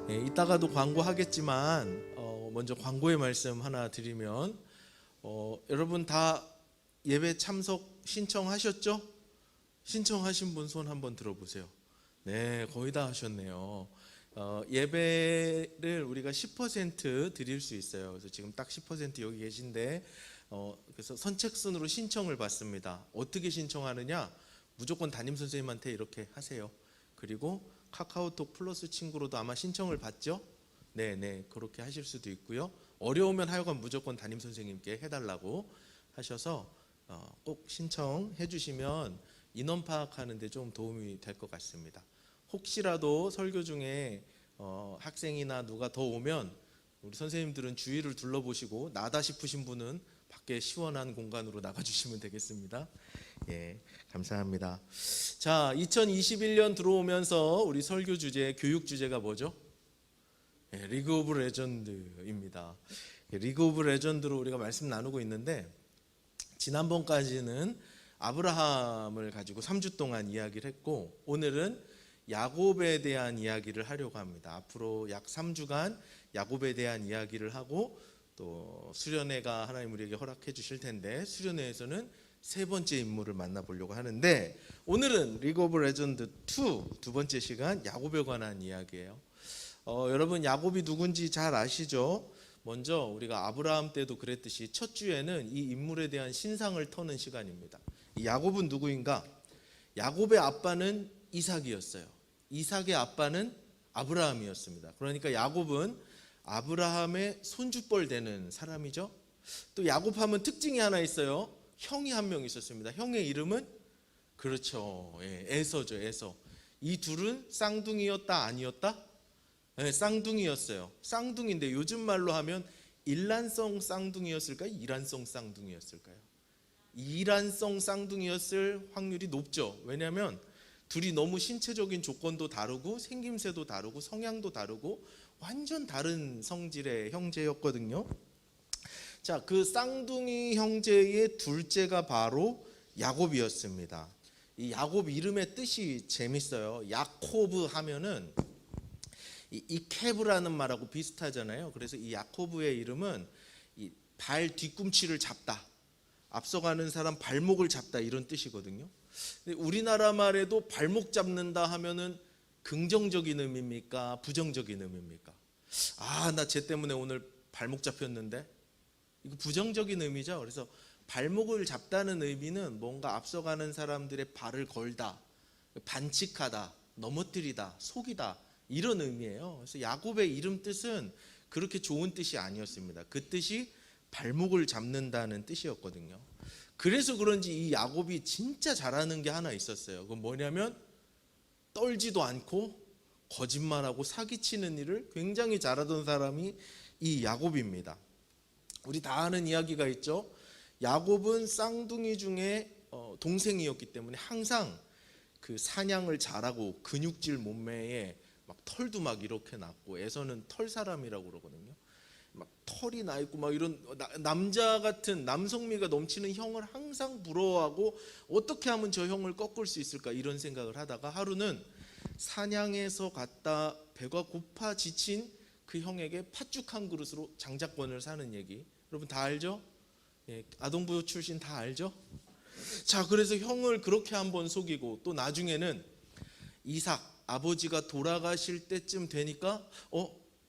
이따가도 광고하겠지만 먼저 광고의 말씀 하나 드리면 여러분 다 예배 참석 신청하셨죠? 신청하신 분 손 한번 들어보세요. 네, 거의 다 하셨네요. 예배를 우리가 10% 드릴 수 있어요. 그래서 지금 딱 10% 여기 계신데 그래서 선착순으로 신청을 받습니다. 어떻게 신청하느냐? 무조건 담임 선생님한테 이렇게 하세요. 그리고 카카오톡 플러스 친구로도 아마 신청을 받죠? 네네, 그렇게 하실 수도 있고요. 어려우면 하여간 무조건 담임 선생님께 해달라고 하셔서 꼭 신청해 주시면 인원 파악하는 데 좀 도움이 될 것 같습니다. 혹시라도 설교 중에 학생이나 누가 더 오면 우리 선생님들은 주위를 둘러보시고 나다 싶으신 분은 밖에 시원한 공간으로 나가주시면 되겠습니다. 예, 감사합니다. 자, 2021년 들어오면서 우리 설교 주제, 교육 주제가 뭐죠? 예, 리그 오브 레전드입니다. 리그 오브 레전드로 우리가 말씀 나누고 있는데 지난번까지는 아브라함을 가지고 3주 동안 이야기를 했고 오늘은 야곱에 대한 이야기를 하려고 합니다. 앞으로 약 3주간 야곱에 대한 이야기를 하고 또 수련회가 하나님 우리에게 허락해 주실 텐데 수련회에서는 세 번째 인물을 만나보려고 하는데 오늘은 리그 오브 레전드 2 두 번째 시간 야곱에 관한 이야기예요. 여러분 야곱이 누군지 잘 아시죠? 먼저 우리가 아브라함 때도 그랬듯이 첫 주에는 이 인물에 대한 신상을 터는 시간입니다. 이 야곱은 누구인가? 야곱의 아빠는 이삭이었어요. 이삭의 아빠는 아브라함이었습니다. 그러니까 야곱은 아브라함의 손주뻘 되는 사람이죠. 또 야곱하면 특징이 하나 있어요. 형이 한 명 있었습니다. 형의 이름은 그렇죠, 에서죠. 에서. 이 둘은 쌍둥이였다 아니었다? 네, 쌍둥이였어요. 쌍둥이인데 요즘 말로 하면 일란성 쌍둥이였을까요? 이란성 쌍둥이였을까요? 이란성 쌍둥이였을 확률이 높죠. 왜냐하면 둘이 너무 신체적인 조건도 다르고 생김새도 다르고 성향도 다르고 완전 다른 성질의 형제였거든요. 자, 그 쌍둥이 형제의 둘째가 바로 야곱이었습니다. 이 야곱 이름의 뜻이 재밌어요. 야코브 하면은 이 이케브라는 말하고 비슷하잖아요. 그래서 이 야코브의 이름은 이 발 뒤꿈치를 잡다, 앞서가는 사람 발목을 잡다 이런 뜻이거든요. 근데 우리나라 말에도 발목 잡는다 하면은 긍정적인 의미입니까? 부정적인 의미입니까? 아, 나 쟤 때문에 오늘 발목 잡혔는데? 이거 부정적인 의미죠. 그래서 발목을 잡다는 의미는 뭔가 앞서가는 사람들의 발을 걸다, 반칙하다, 넘어뜨리다, 속이다 이런 의미예요. 그래서 야곱의 이름 뜻은 그렇게 좋은 뜻이 아니었습니다. 그 뜻이 발목을 잡는다는 뜻이었거든요. 그래서 그런지 이 야곱이 진짜 잘하는 게 하나 있었어요. 그건 뭐냐면 떨지도 않고 거짓말하고 사기치는 일을 굉장히 잘하던 사람이 이 야곱입니다. 우리 다 아는 이야기가 있죠. 야곱은 쌍둥이 중에 동생이었기 때문에 항상 그 사냥을 잘하고 근육질 몸매에 막 털도 막 이렇게 났고 에서는 털 사람이라고 그러거든요. 막 털이 나 있고 막 이런 남자 같은 남성미가 넘치는 형을 항상 부러워하고 어떻게 하면 저 형을 꺾을 수 있을까 이런 생각을 하다가 하루는 사냥에서 갔다 배가 고파 지친 그 형에게 팥죽 한 그릇으로 장자권을 사는 얘기 여러분 다 알죠? 예, 아동부 출신 다 알죠? 자, 그래서 형을 그렇게 한번 속이고 또 나중에는 이삭 아버지가 돌아가실 때쯤 되니까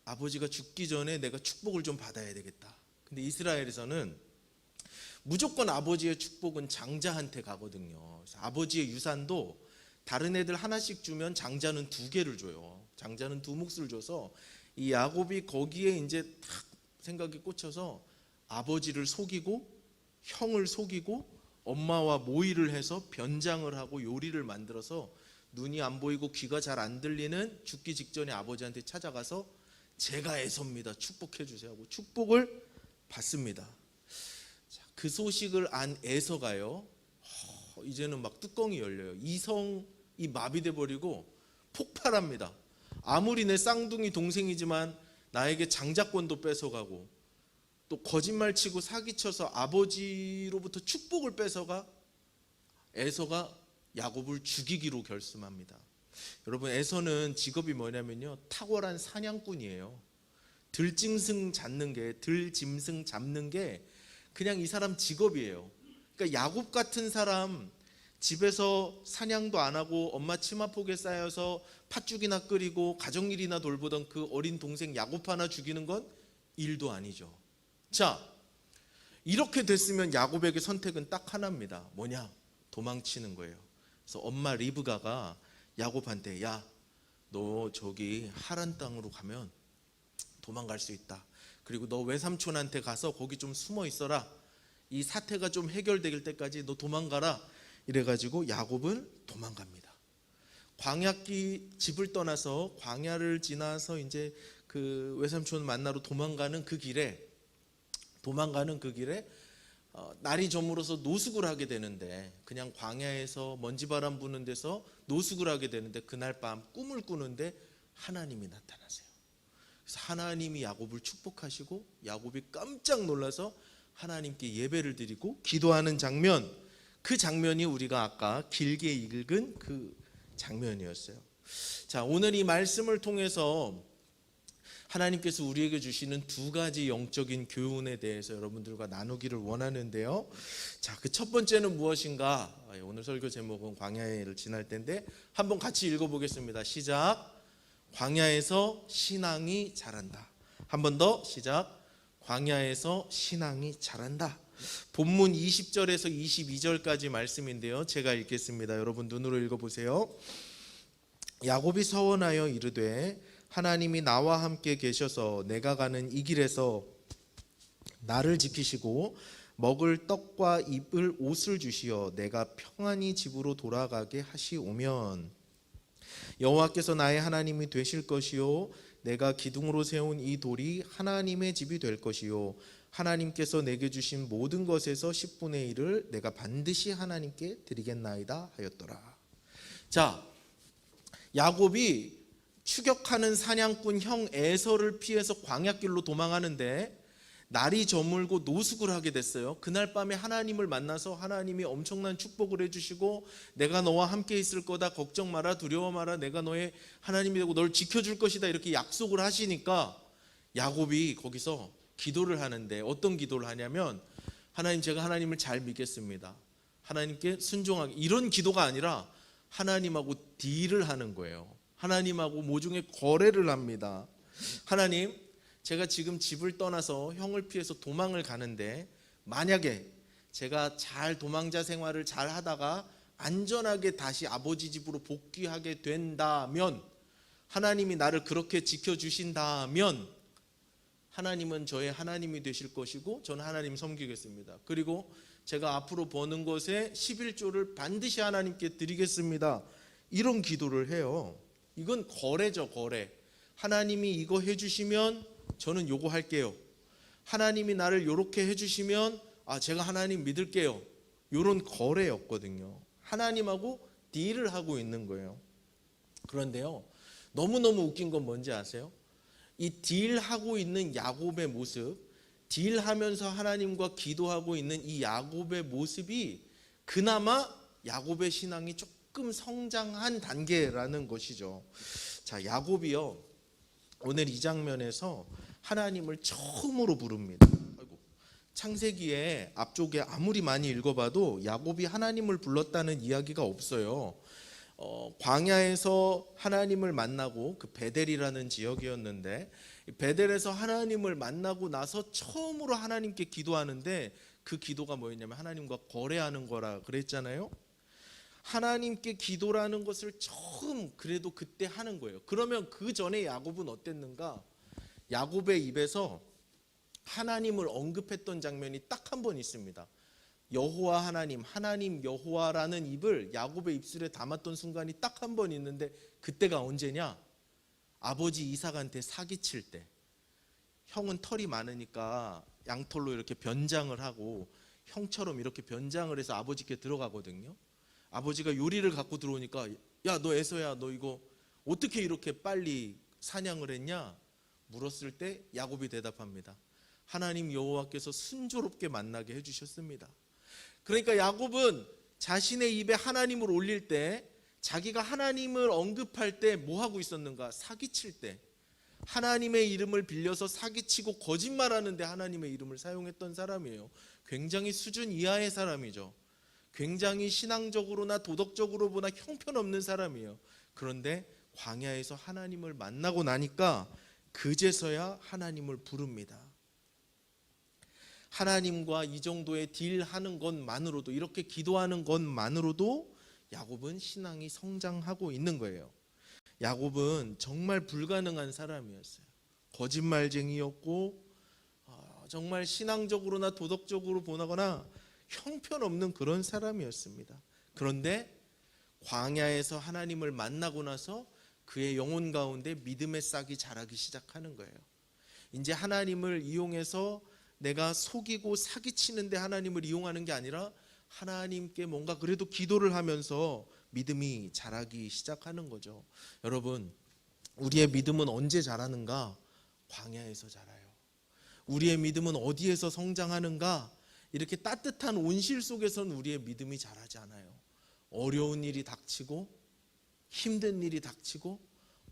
아버지가 죽기 전에 내가 축복을 좀 받아야 되겠다. 근데 이스라엘에서는 무조건 아버지의 축복은 장자한테 가거든요. 그래서 아버지의 유산도 다른 애들 하나씩 주면 장자는 2개를 줘요. 장자는 2몫을 줘서 이 야곱이 거기에 이제 탁 생각이 꽂혀서 아버지를 속이고 형을 속이고 엄마와 모의를 해서 변장을 하고 요리를 만들어서 눈이 안 보이고 귀가 잘 안 들리는 죽기 직전에 아버지한테 찾아가서 제가 에서입니다. 축복해 주세요 하고 축복을 받습니다. 자, 그 소식을 안 에서가요. 이제는 막 뚜껑이 열려요. 이성이 마비돼 버리고 폭발합니다. 아무리 내 쌍둥이 동생이지만 나에게 장자권도 뺏어가고 또 거짓말치고 사기쳐서 아버지로부터 축복을 뺏어가 에서가 야곱을 죽이기로 결심합니다. 여러분, 에서는 직업이 뭐냐면요, 탁월한 사냥꾼이에요. 들짐승 잡는 게 그냥 이 사람 직업이에요. 그러니까 야곱 같은 사람, 집에서 사냥도 안 하고 엄마 치마폭에 쌓여서 팥죽이나 끓이고 가정일이나 돌보던 그 어린 동생 야곱 하나 죽이는 건 일도 아니죠. 자, 이렇게 됐으면 야곱에게 선택은 딱 하나입니다. 뭐냐? 도망치는 거예요. 그래서 엄마 리브가가 야곱한테, 야, 너 저기 하란 땅으로 가면 도망갈 수 있다. 그리고 너 외삼촌한테 가서 거기 좀 숨어 있어라. 이 사태가 좀 해결될 때까지 너 도망가라. 이래가지고 야곱은 도망갑니다. 광야길 집을 떠나서 광야를 지나서 이제 그 외삼촌 만나러 도망가는 그 길에 날이 저물어서 노숙을 하게 되는데, 그냥 광야에서 먼지바람 부는 데서 노숙을 하게 되는데, 그날 밤 꿈을 꾸는데 하나님이 나타나세요. 그래서 하나님이 야곱을 축복하시고 야곱이 깜짝 놀라서 하나님께 예배를 드리고 기도하는 장면, 그 장면이 우리가 아까 길게 읽은 그 장면이었어요. 자, 오늘 이 말씀을 통해서 하나님께서 우리에게 주시는 두 가지 영적인 교훈에 대해서 여러분들과 나누기를 원하는데요. 자, 그 첫 번째는 무엇인가? 오늘 설교 제목은 광야를 지날 텐데 한번 같이 읽어보겠습니다. 시작. 광야에서 신앙이 자란다. 한 번 더 시작. 광야에서 신앙이 자란다. 본문 20절에서 22절까지 말씀인데요, 제가 읽겠습니다. 여러분 눈으로 읽어보세요. 야곱이 서원하여 이르되 하나님이 나와 함께 계셔서 내가 가는 이 길에서 나를 지키시고 먹을 떡과 입을 옷을 주시어 내가 평안히 집으로 돌아가게 하시오면 여호와께서 나의 하나님이 되실 것이요 내가 기둥으로 세운 이 돌이 하나님의 집이 될 것이요 하나님께서 내게 주신 모든 것에서 10분의 1을 내가 반드시 하나님께 드리겠나이다 하였더라. 자, 야곱이 추격하는 사냥꾼 형 에서를 피해서 광야길로 도망하는데 날이 저물고 노숙을 하게 됐어요. 그날 밤에 하나님을 만나서 하나님이 엄청난 축복을 해주시고 내가 너와 함께 있을 거다, 걱정 마라, 두려워 마라, 내가 너의 하나님이 되고 널 지켜줄 것이다, 이렇게 약속을 하시니까 야곱이 거기서 기도를 하는데, 어떤 기도를 하냐면, 하나님, 제가 하나님을 잘 믿겠습니다, 하나님께 순종하게, 이런 기도가 아니라 하나님하고 딜을 하는 거예요. 하나님하고 모종의 거래를 합니다. 하나님, 제가 지금 집을 떠나서 형을 피해서 도망을 가는데 만약에 제가 잘 도망자 생활을 잘 하다가 안전하게 다시 아버지 집으로 복귀하게 된다면, 하나님이 나를 그렇게 지켜주신다면 하나님은 저의 하나님이 되실 것이고 저는 하나님 섬기겠습니다. 그리고 제가 앞으로 버는 것에 11조를 반드시 하나님께 드리겠습니다. 이런 기도를 해요. 이건 거래죠, 거래. 하나님이 이거 해주시면 저는 요거 할게요. 하나님이 나를 요렇게 해주시면 제가 하나님 믿을게요. 요런 거래였거든요. 하나님하고 딜을 하고 있는 거예요. 그런데요, 너무너무 웃긴 건 뭔지 아세요? 이 딜하고 있는 야곱의 모습, 딜하면서 하나님과 기도하고 있는 이 야곱의 모습이 그나마 야곱의 신앙이 조금 성장한 단계라는 것이죠. 자, 야곱이요, 오늘 이 장면에서 하나님을 처음으로 부릅니다. 창세기에 앞쪽에 아무리 많이 읽어봐도 야곱이 하나님을 불렀다는 이야기가 없어요. 광야에서 하나님을 만나고, 그 베델이라는 지역이었는데 베델에서 하나님을 만나고 나서 처음으로 하나님께 기도하는데, 그 기도가 뭐였냐면 하나님과 거래하는 거라 그랬잖아요. 하나님께 기도라는 것을 처음 그래도 그때 하는 거예요. 그러면 그 전에 야곱은 어땠는가? 야곱의 입에서 하나님을 언급했던 장면이 딱 한 번 있습니다. 여호와 하나님, 하나님 여호와라는 입을 야곱의 입술에 담았던 순간이 딱 한 번 있는데, 그때가 언제냐? 아버지 이삭한테 사기칠 때. 형은 털이 많으니까 양털로 이렇게 변장을 하고 형처럼 이렇게 변장을 해서 아버지께 들어가거든요. 아버지가 요리를 갖고 들어오니까, 야, 너 에서야, 너 이거 어떻게 이렇게 빨리 사냥을 했냐? 물었을 때 야곱이 대답합니다. 하나님 여호와께서 순조롭게 만나게 해주셨습니다. 그러니까 야곱은 자신의 입에 하나님을 올릴 때 자기가 하나님을 언급할 때 뭐 하고 있었는가? 사기칠 때 하나님의 이름을 빌려서 사기치고 거짓말하는데 하나님의 이름을 사용했던 사람이에요. 굉장히 수준 이하의 사람이죠. 굉장히 신앙적으로나 도덕적으로 보나 형편없는 사람이에요. 그런데 광야에서 하나님을 만나고 나니까 그제서야 하나님을 부릅니다. 하나님과 이 정도의 딜하는 것만으로도, 이렇게 기도하는 것만으로도 야곱은 신앙이 성장하고 있는 거예요. 야곱은 정말 불가능한 사람이었어요. 거짓말쟁이였고 정말 신앙적으로나 도덕적으로 보거나 형편없는 그런 사람이었습니다. 그런데 광야에서 하나님을 만나고 나서 그의 영혼 가운데 믿음의 싹이 자라기 시작하는 거예요. 이제 하나님을 이용해서 내가 속이고 사기치는데 하나님을 이용하는 게 아니라 하나님께 뭔가 그래도 기도를 하면서 믿음이 자라기 시작하는 거죠. 여러분, 우리의 믿음은 언제 자라는가? 광야에서 자라요. 우리의 믿음은 어디에서 성장하는가? 이렇게 따뜻한 온실 속에서는 우리의 믿음이 자라지 않아요. 어려운 일이 닥치고 힘든 일이 닥치고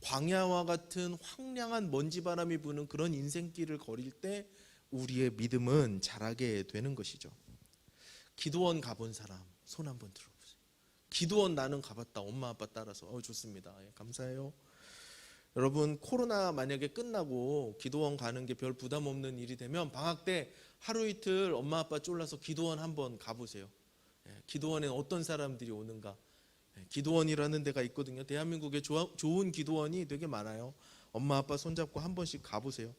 광야와 같은 황량한 먼지바람이 부는 그런 인생길을 걸을 때 우리의 믿음은 자라게 되는 것이죠. 기도원 가본 사람 손 한번 들어보세요. 기도원 나는 가봤다. 엄마 아빠 따라서. 좋습니다. 감사해요. 여러분, 코로나 만약에 끝나고 기도원 가는 게 별 부담 없는 일이 되면 방학 때 하루 이틀 엄마 아빠 쫄라서 기도원 한번 가보세요. 기도원에 어떤 사람들이 오는가. 기도원이라는 데가 있거든요. 대한민국에 좋은 기도원이 되게 많아요. 엄마 아빠 손잡고 한 번씩 가보세요.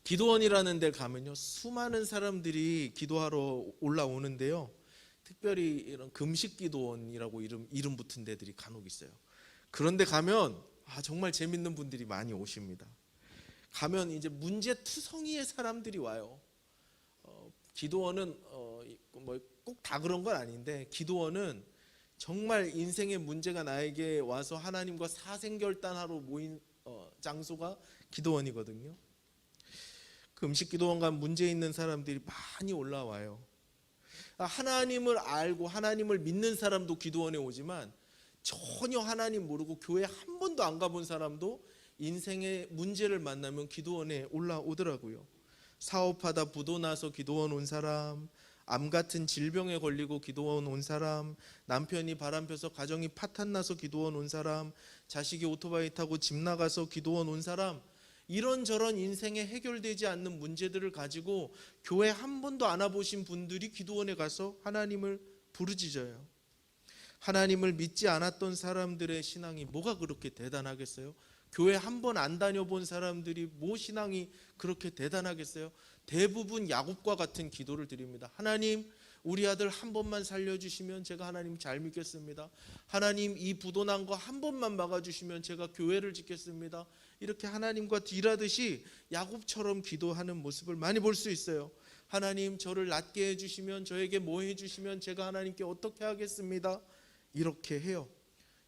기도원이라는 데 가면요, 수많은 사람들이 기도하러 올라오는데요, 특별히 이런 금식 기도원이라고 이름 붙은 데들이 간혹 있어요. 그런데 가면 정말 재밌는 분들이 많이 오십니다. 가면 이제 문제투성이의 사람들이 와요. 기도원은 뭐 꼭 다 그런 건 아닌데, 기도원은 정말 인생의 문제가 나에게 와서 하나님과 사생결단하러 모인 장소가 기도원이거든요. 금식 기도원 가면 문제 있는 사람들이 많이 올라와요. 하나님을 알고 하나님을 믿는 사람도 기도원에 오지만 전혀 하나님 모르고 교회 한 번도 안 가본 사람도 인생의 문제를 만나면 기도원에 올라오더라고요. 사업하다 부도 나서 기도원 온 사람, 암 같은 질병에 걸리고 기도원 온 사람, 남편이 바람펴서 가정이 파탄나서 기도원 온 사람, 자식이 오토바이 타고 집 나가서 기도원 온 사람, 이런저런 인생에 해결되지 않는 문제들을 가지고 교회 한 번도 안 와보신 분들이 기도원에 가서 하나님을 부르짖어요. 하나님을 믿지 않았던 사람들의 신앙이 뭐가 그렇게 대단하겠어요? 교회 한 번 안 다녀본 사람들이 뭐 신앙이 그렇게 대단하겠어요? 대부분 야곱과 같은 기도를 드립니다. 하나님, 우리 아들 한 번만 살려주시면 제가 하나님 잘 믿겠습니다. 하나님, 이 부도 난 거 한 번만 막아주시면 제가 교회를 짓겠습니다. 이렇게 하나님과 딜하듯이 야곱처럼 기도하는 모습을 많이 볼 수 있어요. 하나님, 저를 낫게 해주시면, 저에게 뭐 해주시면 제가 하나님께 어떻게 하겠습니다. 이렇게 해요.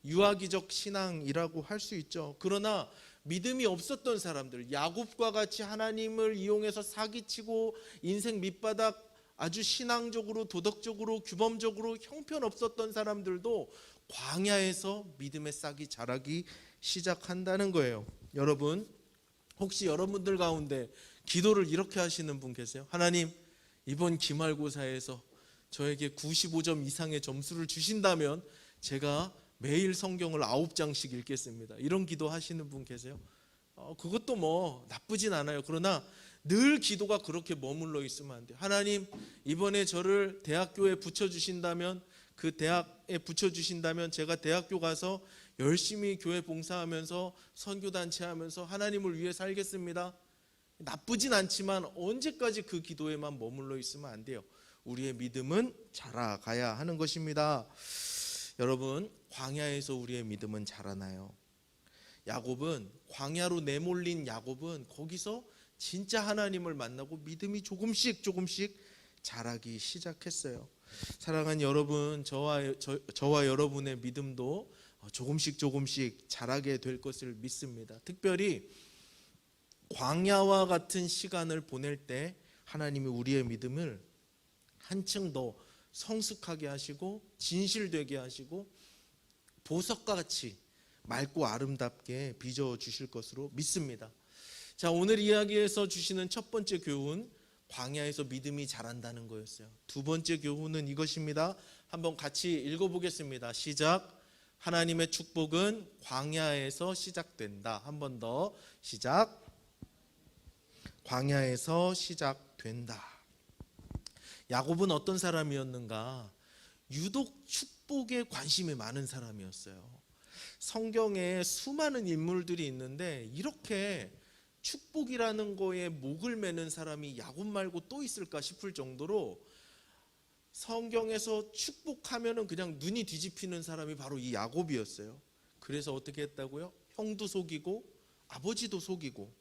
유아기적 신앙이라고 할 수 있죠. 그러나 믿음이 없었던 사람들, 야곱과 같이 하나님을 이용해서 사기치고 인생 밑바닥 아주 신앙적으로 도덕적으로 규범적으로 형편없었던 사람들도 광야에서 믿음의 싹이 자라기 시작한다는 거예요. 여러분, 혹시 여러분들 가운데 기도를 이렇게 하시는 분 계세요? 하나님, 이번 기말고사에서 저에게 95점 이상의 점수를 주신다면 제가 매일 성경을 9장씩 읽겠습니다. 이런 기도 하시는 분 계세요? 그것도 뭐 나쁘진 않아요. 그러나 늘 기도가 그렇게 머물러 있으면 안 돼요. 하나님, 이번에 저를 대학교에 붙여주신다면, 그 대학에 붙여주신다면 제가 대학교 가서 열심히 교회 봉사하면서 선교단체 하면서 하나님을 위해 살겠습니다. 나쁘진 않지만 언제까지 그 기도에만 머물러 있으면 안 돼요. 우리의 믿음은 자라가야 하는 것입니다. 여러분, 광야에서 우리의 믿음은 자라나요. 야곱은, 광야로 내몰린 야곱은 거기서 진짜 하나님을 만나고 믿음이 조금씩 자라기 시작했어요. 사랑하는 여러분, 저와 여러분의 믿음도 조금씩 자라게 될 것을 믿습니다. 특별히 광야와 같은 시간을 보낼 때 하나님이 우리의 믿음을 한층 더 성숙하게 하시고 진실되게 하시고 보석과 같이 맑고 아름답게 빚어 주실 것으로 믿습니다. 자, 오늘 이야기에서 주시는 첫 번째 교훈, 광야에서 믿음이 자란다는 거였어요. 두 번째 교훈은 이것입니다. 한번 같이 읽어보겠습니다. 시작. 하나님의 축복은 광야에서 시작된다. 한 번 더 시작. 광야에서 시작된다. 야곱은 어떤 사람이었는가? 유독 축복에 관심이 많은 사람이었어요. 성경에 수많은 인물들이 있는데 이렇게 축복이라는 거에 목을 매는 사람이 야곱 말고 또 있을까 싶을 정도로 성경에서 축복하면은 그냥 눈이 뒤집히는 사람이 바로 이 야곱이었어요. 그래서 어떻게 했다고요? 형도 속이고 아버지도 속이고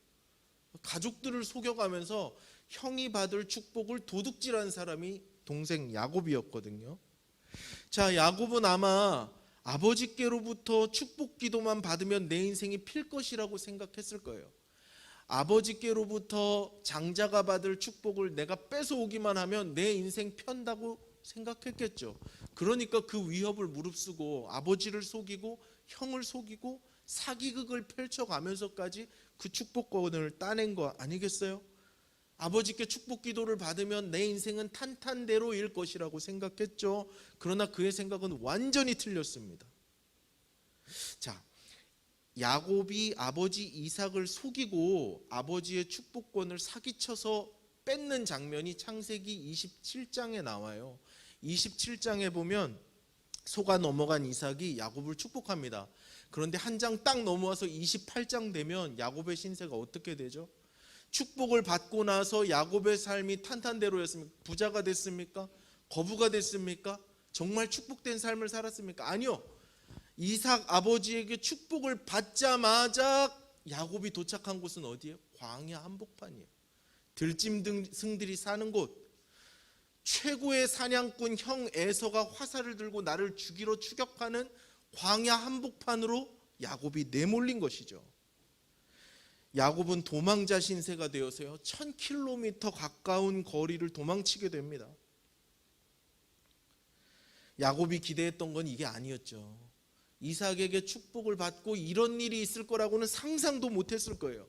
가족들을 속여가면서 형이 받을 축복을 도둑질한 사람이 동생 야곱이었거든요. 자, 야곱은 아마 아버지께로부터 축복 기도만 받으면 내 인생이 필 것이라고 생각했을 거예요. 아버지께로부터 장자가 받을 축복을 내가 뺏어오기만 하면 내 인생 편다고 생각했겠죠. 그러니까 그 위협을 무릅쓰고 아버지를 속이고 형을 속이고 사기극을 펼쳐가면서까지 그 축복권을 따낸 거 아니겠어요? 아버지께 축복 기도를 받으면 내 인생은 탄탄대로일 것이라고 생각했죠. 그러나 그의 생각은 완전히 틀렸습니다. 자, 야곱이 아버지 이삭을 속이고 아버지의 축복권을 사기쳐서 뺏는 장면이 창세기 27장에 나와요. 27장에 보면 속아 넘어간 이삭이 야곱을 축복합니다. 그런데 한 장 딱 넘어와서 28장 되면 야곱의 신세가 어떻게 되죠? 축복을 받고 나서 야곱의 삶이 탄탄대로였습니까? 부자가 됐습니까? 거부가 됐습니까? 정말 축복된 삶을 살았습니까? 아니요. 이삭 아버지에게 축복을 받자마자 야곱이 도착한 곳은 어디예요? 광야 한복판이에요. 들짐승들이 사는 곳. 최고의 사냥꾼 형 에서가 화살을 들고 나를 죽이러 추격하는 광야 한복판으로 야곱이 내몰린 것이죠. 야곱은 도망자 신세가 되어서요 1000km 가까운 거리를 도망치게 됩니다. 야곱이 기대했던 건 이게 아니었죠. 이삭에게 축복을 받고 이런 일이 있을 거라고는 상상도 못했을 거예요.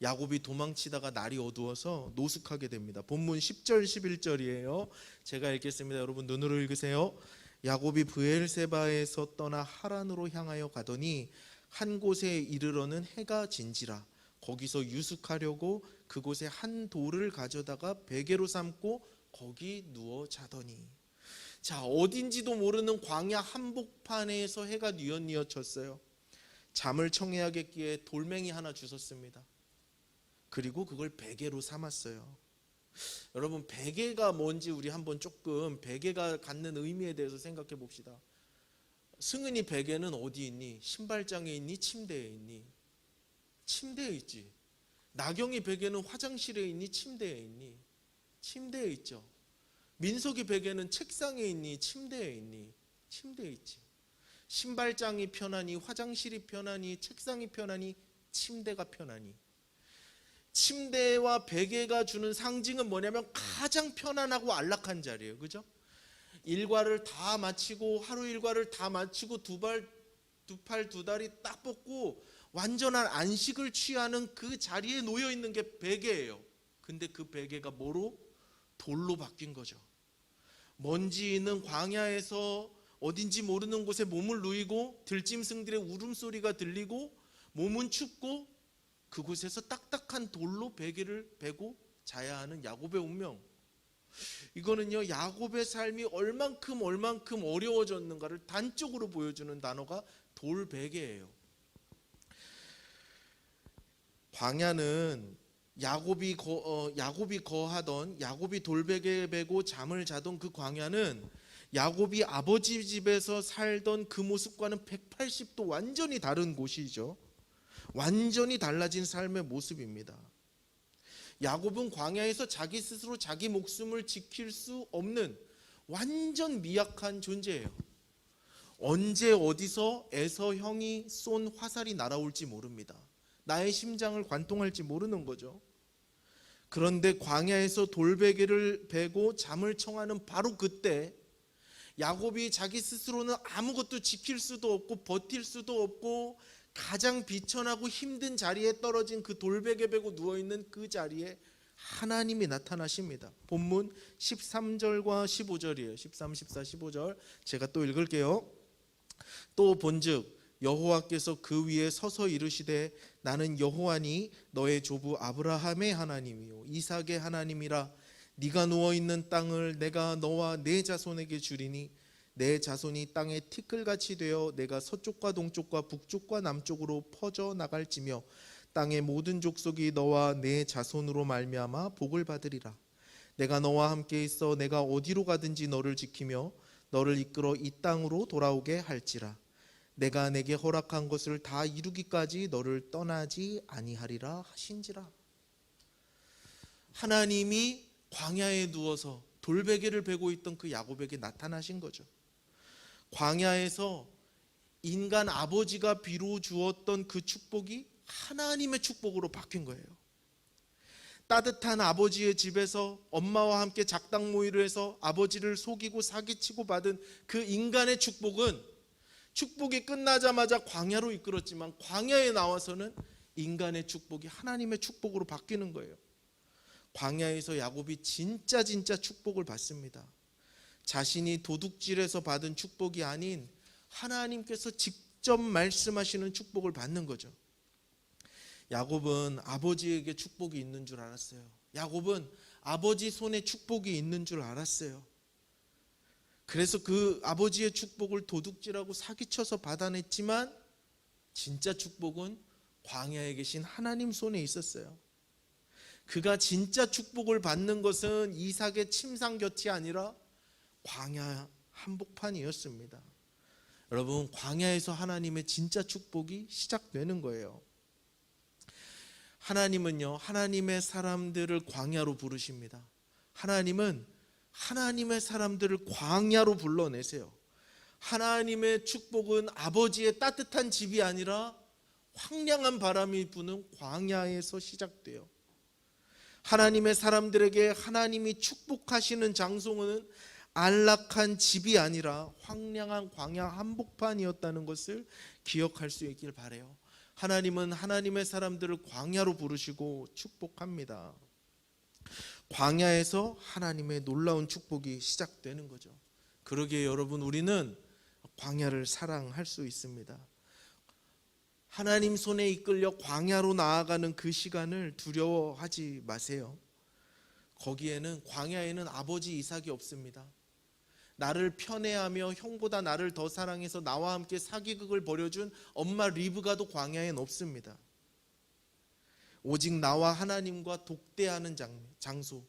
야곱이 도망치다가 날이 어두워서 노숙하게 됩니다. 본문 10절 11절이에요. 제가 읽겠습니다. 여러분 눈으로 읽으세요. 야곱이 브엘세바에서 떠나 하란으로 향하여 가더니 한 곳에 이르러는 해가 진지라. 거기서 유숙하려고 그곳에 한 돌을 가져다가 베개로 삼고 거기 누워 자더니. 자, 어딘지도 모르는 광야 한복판에서 해가 뉘엿뉘엿 졌어요. 잠을 청해야겠기에 돌멩이 하나 주웠습니다. 그리고 그걸 베개로 삼았어요. 여러분, 베개가 뭔지 우리 한번 조금 베개가 갖는 의미에 대해서 생각해 봅시다. 승은이 베개는 어디 있니? 신발장에 있니? 침대에 있니? 침대에 있지. 나경이 베개는 화장실에 있니? 침대에 있니? 침대에 있죠. 민석이 베개는 책상에 있니? 침대에 있니? 침대에 있지. 신발장이 편하니? 화장실이 편하니? 책상이 편하니? 침대가 편하니? 침대와 베개가 주는 상징은 뭐냐면 가장 편안하고 안락한 자리예요. 그죠? 일과를 다 마치고 하루 일과를 다 마치고 두 팔 두 다리 딱 뻗고 완전한 안식을 취하는 그 자리에 놓여 있는 게 베개예요. 근데 그 베개가 뭐로? 돌로 바뀐 거죠. 먼지 있는 광야에서 어딘지 모르는 곳에 몸을 누이고 들짐승들의 울음소리가 들리고 몸은 춥고 그곳에서 딱딱한 돌로 베개를 베고 자야 하는 야곱의 운명. 이거는요 야곱의 삶이 얼만큼 어려워졌는가를 단적으로 보여주는 단어가 돌베개예요. 광야는 야곱이 거하던 야곱이 돌베개 베고 잠을 자던 그 광야는 야곱이 아버지 집에서 살던 그 모습과는 180도 완전히 다른 곳이죠. 완전히 달라진 삶의 모습입니다. 야곱은 광야에서 자기 스스로 자기 목숨을 지킬 수 없는 완전 미약한 존재예요. 언제 어디서 에서 형이 쏜 화살이 날아올지 모릅니다. 나의 심장을 관통할지 모르는 거죠. 그런데 광야에서 돌베개를 베고 잠을 청하는 바로 그때 야곱이 자기 스스로는 아무것도 지킬 수도 없고 버틸 수도 없고 가장 비천하고 힘든 자리에 떨어진 그 돌베개 베고 누워있는 그 자리에 하나님이 나타나십니다. 본문 13절과 15절이에요. 13, 14, 15절 제가 또 읽을게요. 또 본즉 여호와께서 그 위에 서서 이르시되 나는 여호와니 너의 조부 아브라함의 하나님이요 이삭의 하나님이라. 네가 누워있는 땅을 내가 너와 네 자손에게 주리니 내 자손이 땅에 티끌같이 되어 내가 서쪽과 동쪽과 북쪽과 남쪽으로 퍼져 나갈지며 땅의 모든 족속이 너와 네 자손으로 말미암아 복을 받으리라. 내가 너와 함께 있어 내가 어디로 가든지 너를 지키며 너를 이끌어 이 땅으로 돌아오게 할지라. 내가 내게 허락한 것을 다 이루기까지 너를 떠나지 아니하리라 하신지라. 하나님이 광야에 누워서 돌베개를 베고 있던 그 야곱에게 나타나신 거죠. 광야에서 인간 아버지가 비로 주었던 그 축복이 하나님의 축복으로 바뀐 거예요. 따뜻한 아버지의 집에서 엄마와 함께 작당 모의를 해서 아버지를 속이고 사기치고 받은 그 인간의 축복은 축복이 끝나자마자 광야로 이끌었지만 광야에 나와서는 인간의 축복이 하나님의 축복으로 바뀌는 거예요. 광야에서 야곱이 진짜 축복을 받습니다. 자신이 도둑질해서 받은 축복이 아닌 하나님께서 직접 말씀하시는 축복을 받는 거죠. 야곱은 아버지에게 축복이 있는 줄 알았어요. 야곱은 아버지 손에 축복이 있는 줄 알았어요. 그래서 그 아버지의 축복을 도둑질하고 사기쳐서 받아냈지만 진짜 축복은 광야에 계신 하나님 손에 있었어요. 그가 진짜 축복을 받는 것은 이삭의 침상곁이 아니라 광야 한복판이었습니다. 여러분, 광야에서 하나님의 진짜 축복이 시작되는 거예요. 하나님은요, 하나님의 사람들을 광야로 부르십니다. 하나님은 하나님의 사람들을 광야로 불러내세요. 하나님의 축복은 아버지의 따뜻한 집이 아니라 황량한 바람이 부는 광야에서 시작돼요. 하나님의 사람들에게 하나님이 축복하시는 장소는 안락한 집이 아니라 황량한 광야 한복판이었다는 것을 기억할 수 있길 바라요. 하나님은 하나님의 사람들을 광야로 부르시고 축복합니다. 광야에서 하나님의 놀라운 축복이 시작되는 거죠. 그러기에 여러분, 우리는 광야를 사랑할 수 있습니다. 하나님 손에 이끌려 광야로 나아가는 그 시간을 두려워하지 마세요. 거기에는, 광야에는 아버지 이삭이 없습니다. 나를 편애하며 형보다 나를 더 사랑해서 나와 함께 사기극을 벌여준 엄마 리브가도 광야엔 없습니다. 오직 나와 하나님과 독대하는 장소,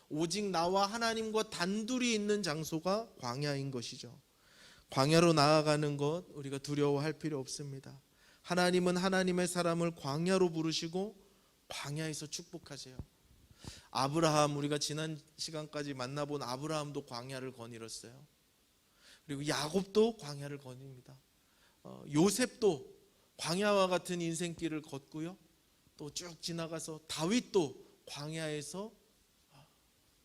오직 나와 하나님과 단둘이 있는 장소가 광야인 것이죠. 광야로 나아가는 것 우리가 두려워할 필요 없습니다. 하나님은 하나님의 사람을 광야로 부르시고 광야에서 축복하세요. 아브라함, 우리가 지난 시간까지 만나본 아브라함도 광야를 거닐었어요. 그리고 야곱도 광야를 거닙니다. 요셉도 광야와 같은 인생길을 걷고요. 또 쭉 지나가서 다윗도 광야에서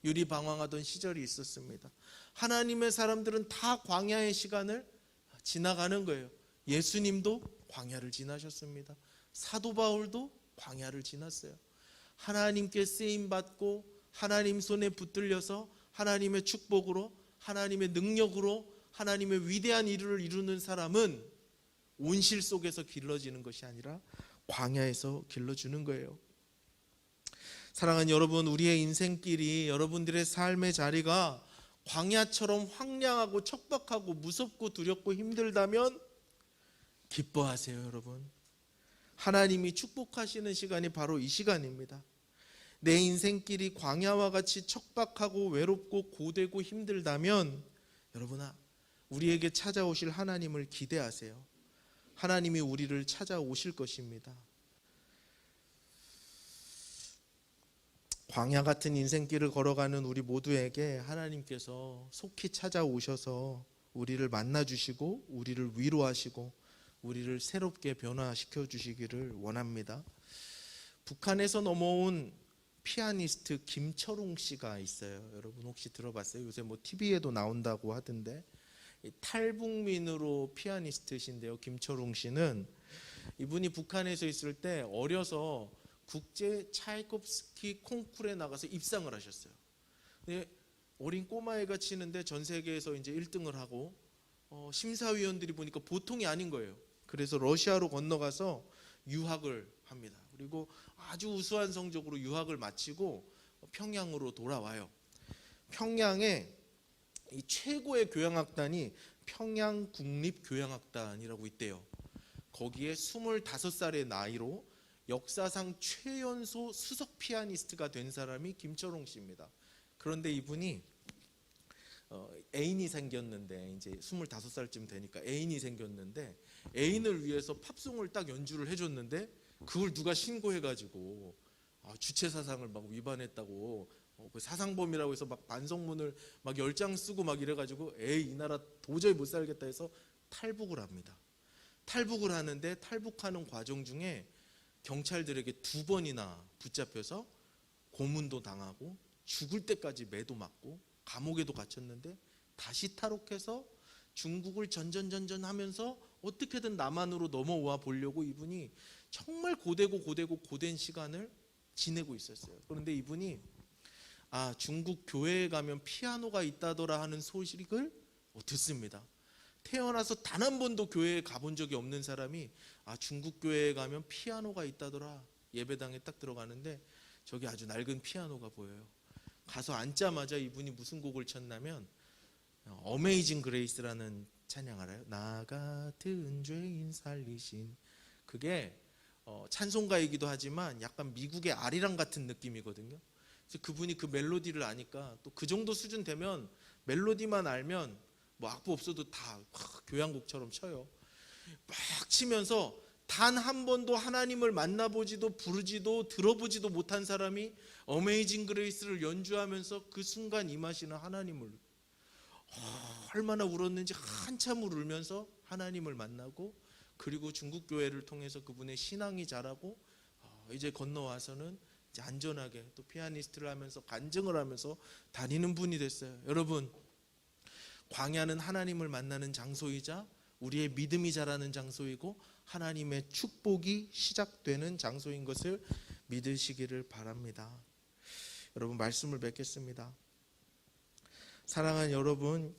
유리방황하던 시절이 있었습니다. 하나님의 사람들은 다 광야의 시간을 지나가는 거예요. 예수님도 광야를 지나셨습니다. 사도 바울도 광야를 지났어요. 하나님께 쓰임받고 하나님 손에 붙들려서 하나님의 축복으로, 하나님의 능력으로 하나님의 위대한 일을 이루는 사람은 온실 속에서 길러지는 것이 아니라 광야에서 길러주는 거예요. 사랑하는 여러분, 우리의 인생길이, 여러분들의 삶의 자리가 광야처럼 황량하고 척박하고 무섭고 두렵고 힘들다면 기뻐하세요. 여러분, 하나님이 축복하시는 시간이 바로 이 시간입니다. 내 인생길이 광야와 같이 척박하고 외롭고 고되고 힘들다면 여러분아, 우리에게 찾아오실 하나님을 기대하세요. 하나님이 우리를 찾아오실 것입니다. 광야 같은 인생길을 걸어가는 우리 모두에게 하나님께서 속히 찾아오셔서 우리를 만나주시고 우리를 위로하시고 우리를 새롭게 변화시켜 주시기를 원합니다. 북한에서 넘어온 피아니스트 김철웅 씨가 있어요. 여러분 혹시 들어봤어요? 요새 뭐 TV에도 나온다고 하던데, 탈북민으로 피아니스트신데요. 김철웅 씨는 이분이 북한에서 있을 때 어려서 국제 차이콥스키 콩쿠르에 나가서 입상을 하셨어요. 근데 어린 꼬마애가 치는데 전 세계에서 이제 1등을 하고 심사위원들이 보니까 보통이 아닌 거예요. 그래서 러시아로 건너가서 유학을 합니다. 그리고 아주 우수한 성적으로 유학을 마치고 평양으로 돌아와요. 평양에 이 최고의 교향악단이 평양국립교향악단이라고 있대요. 거기에 25살의 나이로 역사상 최연소 수석 피아니스트가 된 사람이 김철웅 씨입니다. 그런데 이분이 애인이 생겼는데 이제 25살쯤 되니까 애인이 생겼는데 애인을 위해서 팝송을 딱 연주를 해줬는데 그걸 누가 신고해가지고 주체사상을 막 위반했다고 그 사상범이라고 해서 막 반성문을 막 10장 쓰고 막 이래가지고 이 나라 도저히 못 살겠다 해서 탈북을 합니다. 탈북을 하는데 탈북하는 과정 중에 경찰들에게 2번이나 붙잡혀서 고문도 당하고 죽을 때까지 매도 맞고 감옥에도 갇혔는데 다시 탈옥해서 중국을 전전하면서 어떻게든 남한으로 넘어와 보려고 이분이 정말 고된 시간을 지내고 있었어요. 그런데 이분이 중국 교회에 가면 피아노가 있다더라 하는 소식을 듣습니다. 태어나서 단 한 번도 교회에 가본 적이 없는 사람이 중국 교회에 가면 피아노가 있다더라. 예배당에 딱 들어가는데 저기 아주 낡은 피아노가 보여요. 가서 앉자마자 이분이 무슨 곡을 쳤냐면 어메이징 그레이스라는 찬양 알아요? 나 같은 죄인 살리신. 그게 찬송가이기도 하지만 약간 미국의 아리랑 같은 느낌이거든요. 그래서 그분이 그 멜로디를 아니까 또 그 정도 수준 되면 멜로디만 알면 뭐 악보 없어도 다 교향곡처럼 쳐요. 막 치면서 단 한 번도 하나님을 만나보지도 부르지도 들어보지도 못한 사람이 어메이징 그레이스를 연주하면서 그 순간 임하시는 하나님을 얼마나 울었는지 한참을 울면서 하나님을 만나고 그리고 중국 교회를 통해서 그분의 신앙이 자라고 이제 건너와서는 이제 안전하게 또 피아니스트를 하면서 간증을 하면서 다니는 분이 됐어요. 여러분, 광야는 하나님을 만나는 장소이자 우리의 믿음이 자라는 장소이고 하나님의 축복이 시작되는 장소인 것을 믿으시기를 바랍니다. 여러분, 말씀을 맺겠습니다. 사랑하는 여러분,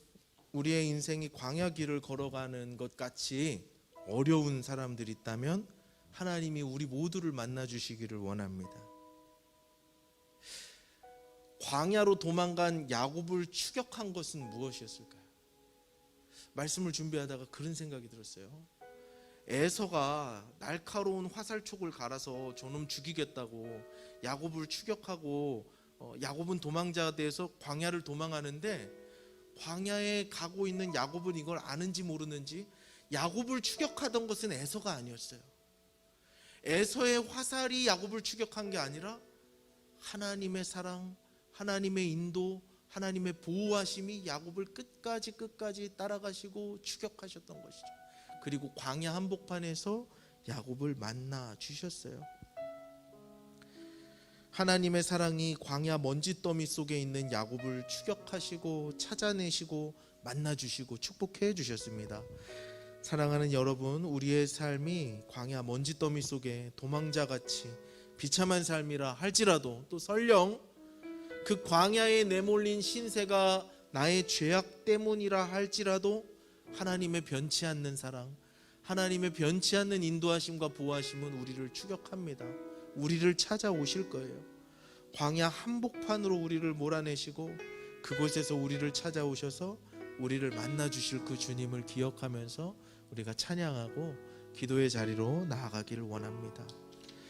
우리의 인생이 광야 길을 걸어가는 것 같이 어려운 사람들이 있다면 하나님이 우리 모두를 만나 주시기를 원합니다. 광야로 도망간 야곱을 추격한 것은 무엇이었을까요? 말씀을 준비하다가 그런 생각이 들었어요. 에서가 날카로운 화살촉을 갈아서 저놈 죽이겠다고 야곱을 추격하고 야곱은 도망자가 돼서 광야를 도망하는데 광야에 가고 있는 야곱은 이걸 아는지 모르는지 야곱을 추격하던 것은 에서가 아니었어요. 에서의 화살이 야곱을 추격한 게 아니라 하나님의 사랑, 하나님의 인도, 하나님의 보호하심이 야곱을 끝까지 따라가시고 추격하셨던 것이죠. 그리고 광야 한복판에서 야곱을 만나 주셨어요. 하나님의 사랑이 광야 먼지더미 속에 있는 야곱을 추격하시고 찾아내시고 만나 주시고 축복해 주셨습니다. 사랑하는 여러분, 우리의 삶이 광야 먼지더미 속에 도망자같이 비참한 삶이라 할지라도 또 설령 그 광야에 내몰린 신세가 나의 죄악 때문이라 할지라도 하나님의 변치 않는 사랑, 하나님의 변치 않는 인도하심과 보호하심은 우리를 추격합니다. 우리를 찾아오실 거예요. 광야 한복판으로 우리를 몰아내시고 그곳에서 우리를 찾아오셔서 우리를 만나 주실 그 주님을 기억하면서 우리가 찬양하고 기도의 자리로 나아가기를 원합니다.